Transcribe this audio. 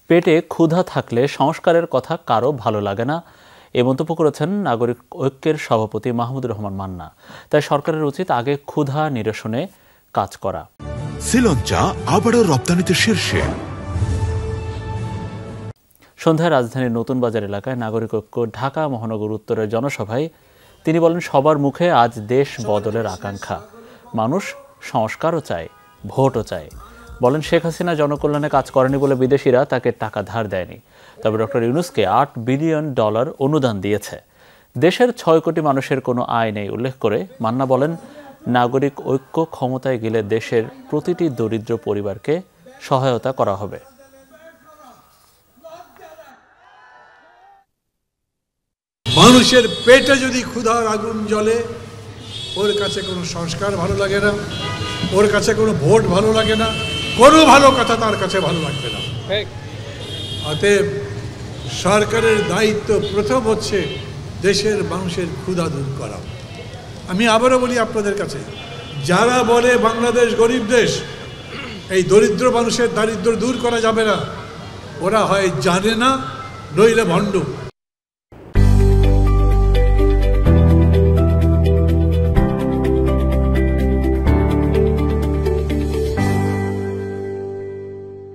পেটে ক্ষুধা থাকলে সংস্কারের কথা কারো ভালো লাগে না, এ মন্তব্য করেছেন নাগরিক ঐক্যের সভাপতি মাহমুদুর রহমান মান্না। তাই সরকারের উচিত আগে ক্ষুধা নিরসনে কাজ করা। সিলন চা আবারও রপ্তানিতে শীর্ষে। সন্ধ্যায় রাজধানীর নতুন বাজার এলাকায় নাগরিক ঐক্য ঢাকা মহানগর উত্তরের জনসভায় তিনি বলেন, সবার মুখে আজ দেশ বদলের আকাঙ্ক্ষা। মানুষ সংস্কারও চায়, ভোটও চায়। বলেন, শেখ হাসিনা জনকল্যাণে কাজ করেনি বলে বিদেশিরা তাকে টাকা ধার দেয়নি। তবে ডক্টর ইউনূসকে $8 বিলিয়ন অনুদান দিয়েছে। দেশের 6 কোটি মানুষের কোনো আয় নেই উল্লেখ করে মান্না বলেন, নাগরিক ঐক্য ক্ষমতায় গেলে দেশের প্রতিটি দরিদ্র পরিবারকে সহায়তা করা হবে। মানুষের পেটে যদি ক্ষুধার আগুন জ্বলে, ওর কাছে কোনো সংস্কার ভালো লাগে না, ওর কাছে কোনো ভোট ভালো লাগে না, কোনো ভালো কথা তার কাছে ভালো লাগবে না। অতএব সরকারের দায়িত্ব প্রথম হচ্ছে দেশের মানুষের ক্ষুধা দূর করা। আমি আবারও বলি আপনাদের কাছে, যারা বলে বাংলাদেশ গরিব দেশ, এই দরিদ্র মানুষের দারিদ্র্য দূর করা যাবে না, ওরা হয় জানে না, নইলে ভণ্ড।